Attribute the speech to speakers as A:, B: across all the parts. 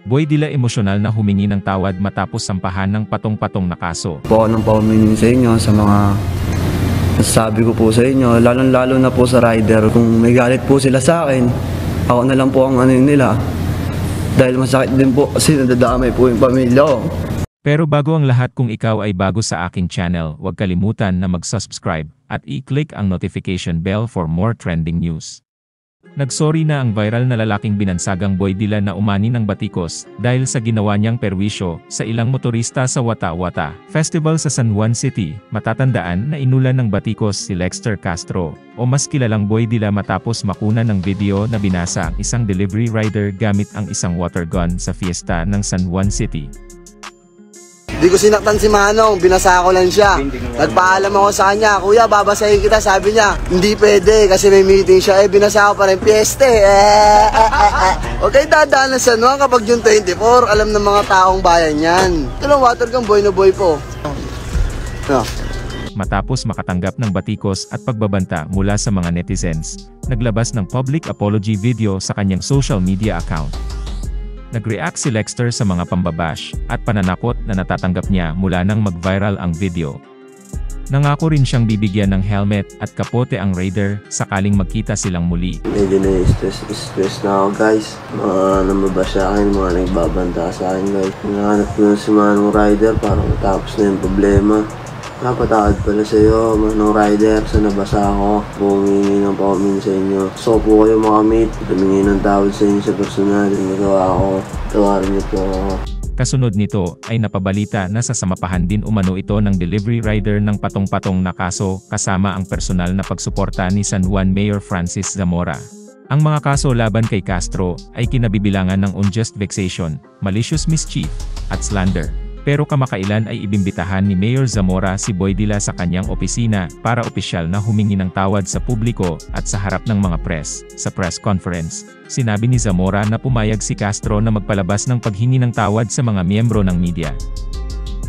A: Boy Dila emosyonal na humingi ng tawad matapos sampahan ng patong-patong na kaso.
B: Po ako ng paumining sa inyo sa mga nasasabi ko po sa inyo, lalong-lalo na po sa rider. Kung may galit po sila sa akin, ako na lang po ang ano nila. Dahil masakit din po kasi nadadamay po yung pamilya ko.
A: Pero bago ang lahat, kung ikaw ay bago sa aking channel, huwag kalimutan na mag-subscribe at i-click ang notification bell for more trending news. Nagsorry na ang viral na lalaking binansagang Boy Dila na umani ng batikos dahil sa ginawa niyang perwisyo sa ilang motorista sa Wata-Wata Festival sa San Juan City. Matatandaan na inulan ng batikos si Lexter Castro o mas kilalang Boy Dila matapos makunan ng video na binasa ang isang delivery rider gamit ang isang water gun sa fiesta ng San Juan City.
C: Di ko sinaktan si Manong, binasa ko lang siya. Nagpaalam ako sa kanya, kuya, babasahin kita. Sabi niya, hindi pwede kasi may meeting siya. Binasa ko pa rin, piyeste. Okay, dadaan na sa San Juan kapag June 24. Alam ng mga taong bayan yan. Ito lang, water gun, boy na boy po. No.
A: Matapos makatanggap ng batikos at pagbabanta mula sa mga netizens, naglabas ng public apology video sa kanyang social media account. Nag-react si Lexter sa mga pambabash at pananakot na natatanggap niya mula nang mag-viral ang video. Nangako rin siyang bibigyan ng helmet at kapote ang raider sakaling magkita silang muli.
C: Medyo na-stress na ako, guys. Mga nambabash sa akin, mga nagbabanta sa akin, guys. Hinahanap ko na si Manong Rider para matapos na yung problema. Napatawad pala sa iyo, Manong Rider, sa nabasa ako. Humingi ng paumin sa inyo. So po kayo makamit, humingi ng tawad sa inyo sa personal. Nagawa ko, tawarin niyo po ako.
A: Kasunod nito ay napabalita na sasamapahan din umano ito ng delivery rider ng patong-patong na kaso kasama ang personal na pagsuporta ni San Juan Mayor Francis Zamora. Ang mga kaso laban kay Castro ay kinabibilangan ng unjust vexation, malicious mischief, at slander. Pero kamakailan ay ibimbitahan ni Mayor Zamora si Boy Dila sa kanyang opisina para opisyal na humingi ng tawad sa publiko at sa harap ng mga press. Sa press conference, sinabi ni Zamora na pumayag si Castro na magpalabas ng paghingi ng tawad sa mga miyembro ng media.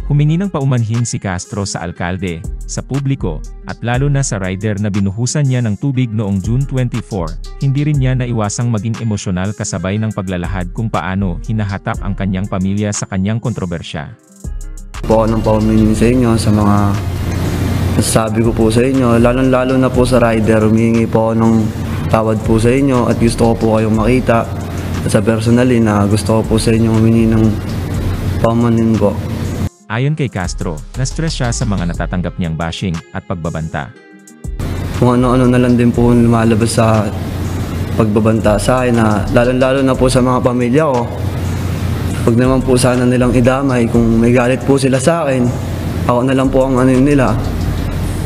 A: Humingi ng paumanhin si Castro sa alkalde, sa publiko, at lalo na sa rider na binuhusan niya ng tubig noong June 24. Hindi rin niya naiwasang maging emosyonal kasabay ng paglalahad kung paano hinahatak ang kanyang pamilya sa kanyang kontrobersya.
B: Po ako ng paumining sa inyo sa mga nasasabi ko po sa inyo, lalong-lalo na po sa rider. Humingi po ako ng tawad po sa inyo at gusto ko po kayong makita sa personally na gusto ko po sa inyo humingi ng paumanhin po.
A: Ayon kay Castro, na-stress siya sa mga natatanggap niyang bashing at pagbabanta.
B: Kung ano-ano na lang din po lumalabas sa pagbabanta sa akin na lalong-lalo na po sa mga pamilya ko. Huwag naman po sana nilang idamay kung may galit po sila sa akin. Ako na lang po ang ano nila.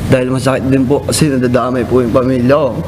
B: Dahil masakit din po kasi nadadamay po yung pamilya ko.